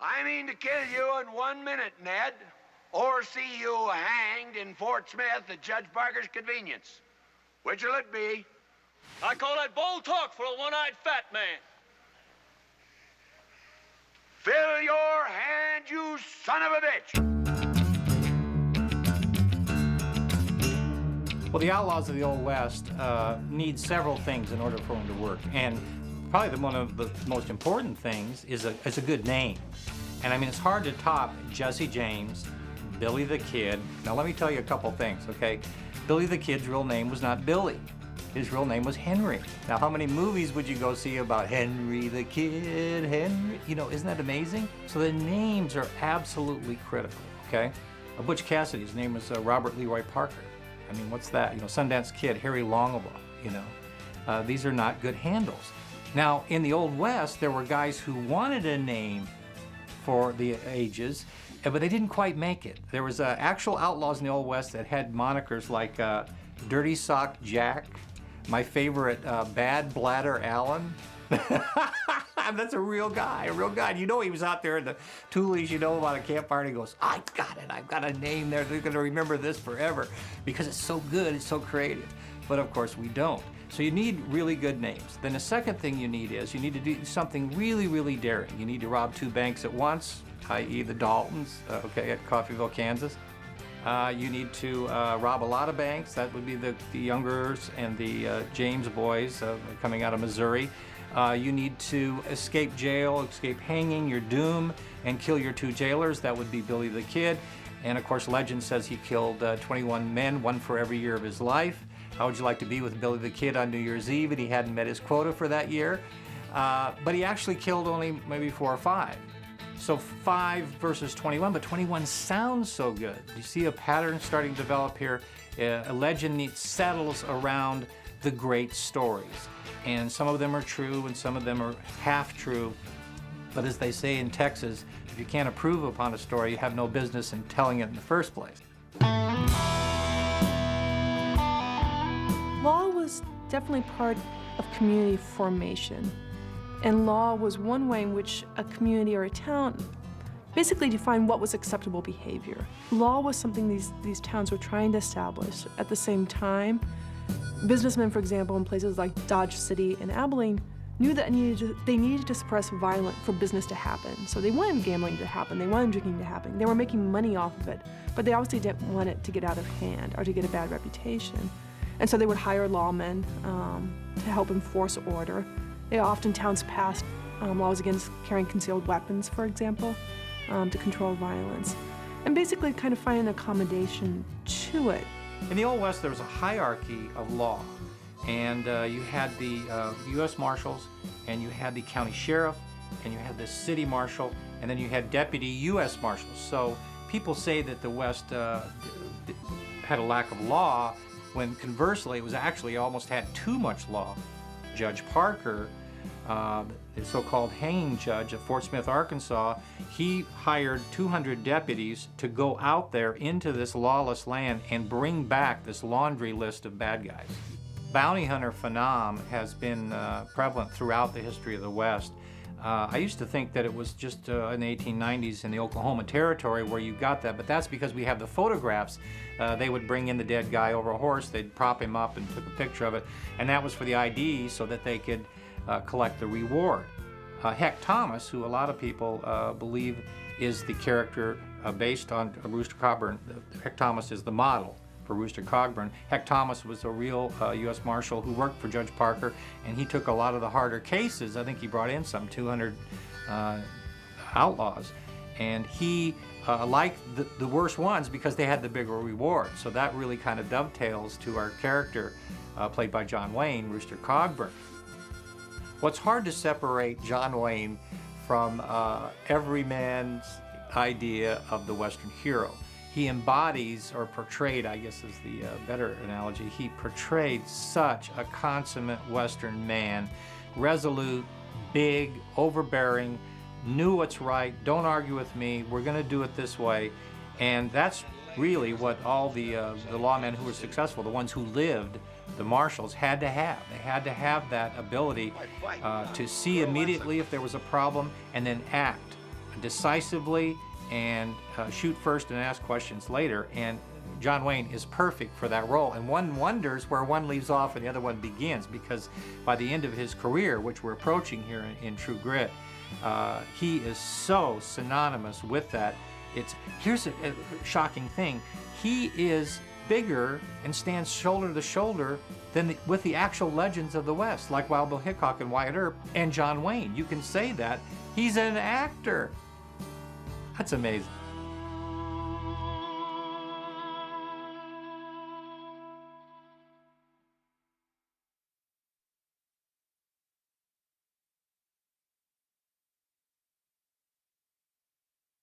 I mean to kill you in 1 minute, Ned, or see you hanged in Fort Smith at Judge Parker's convenience. Which'll it be? I call that bold talk for a one-eyed fat man. Fill your hand, you son of a bitch! Well, the Outlaws of the Old West need several things in order for them to work. And probably one of the most important things is a good name. And I mean, it's hard to top Jesse James, Billy the Kid. Now, let me tell you a couple things, okay? Billy the Kid's real name was not Billy. His real name was Henry. Now, how many movies would you go see about Henry the Kid, Henry? You know, isn't that amazing? So the names are absolutely critical, okay? Butch Cassidy's name was Robert Leroy Parker. I mean, what's that? You know, Sundance Kid, Harry Longable, you know. These are not good handles. Now, in the Old West, there were guys who wanted a name for the ages, but they didn't quite make it. There was actual outlaws in the Old West that had monikers like Dirty Sock Jack, my favorite, Bad Bladder Allen. That's a real guy, a real guy. You know, he was out there in the Toolies, you know, about a campfire, and he goes, I've got a name there. They're gonna remember this forever because it's so good, it's so creative. But of course we don't. So you need really good names. Then the second thing you need is you need to do something really, really daring. You need to rob 2 banks at once, i.e. the Daltons, okay, at Coffeyville, Kansas. You need to rob a lot of banks. That would be the Youngers and the James boys coming out of Missouri. You need to escape jail, escape hanging, your doom, and kill your 2 jailers. That would be Billy the Kid. And of course, legend says he killed 21 men, 1 for every year of his life. How would you like to be with Billy the Kid on New Year's Eve? And he hadn't met his quota for that year. But he actually killed only maybe 4 or 5. So 5 versus 21, but 21 sounds so good. You see a pattern starting to develop here. A legend settles around the great stories. And some of them are true and some of them are half true. But as they say in Texas, if you can't improve upon a story, you have no business in telling it in the first place. Law was definitely part of community formation. And law was one way in which a community or a town basically defined what was acceptable behavior. Law was something these towns were trying to establish. At the same time, businessmen, for example, in places like Dodge City and Abilene, knew that they needed to suppress violence for business to happen. So they wanted gambling to happen, they wanted drinking to happen. They were making money off of it, but they obviously didn't want it to get out of hand or to get a bad reputation. And so they would hire lawmen to help enforce order. Often towns passed laws against carrying concealed weapons, for example, to control violence. And basically kind of find an accommodation to it. In the Old West, there was a hierarchy of law. And you had the U.S. Marshals, and you had the county sheriff, and you had the city marshal, and then you had deputy U.S. Marshals. So people say that the West had a lack of law, when conversely, it was actually almost had too much law. Judge Parker, the so-called hanging judge of Fort Smith, Arkansas, he hired 200 deputies to go out there into this lawless land and bring back this laundry list of bad guys. Bounty hunter phenom has been prevalent throughout the history of the West. I used to think that it was just in the 1890s in the Oklahoma Territory where you got that, but that's because we have the photographs. They would bring in the dead guy over a horse, they'd prop him up and took a picture of it, and that was for the ID so that they could collect the reward. Heck Thomas, who a lot of people believe is the character based on Rooster Cogburn. Heck Thomas is the model for Rooster Cogburn. Heck Thomas was a real U.S. Marshal who worked for Judge Parker, and he took a lot of the harder cases. I think he brought in some 200 outlaws, and he liked the worst ones because they had the bigger reward. So that really kind of dovetails to our character played by John Wayne, Rooster Cogburn. What's hard to separate John Wayne from every man's idea of the Western hero. He embodies, or portrayed, I guess is the better analogy, he portrayed such a consummate Western man, resolute, big, overbearing, knew what's right, don't argue with me, we're gonna do it this way. And that's really what all the lawmen who were successful, the ones who lived, the marshals, had to have. They had to have that ability to see immediately if there was a problem and then act decisively and shoot first and ask questions later. And John Wayne is perfect for that role. And one wonders where one leaves off and the other one begins, because by the end of his career, which we're approaching here in True Grit, he is so synonymous with that. Here's a shocking thing. He is bigger and stands shoulder to shoulder with the actual legends of the West, like Wild Bill Hickok and Wyatt Earp and John Wayne. You can say that. He's an actor. That's amazing.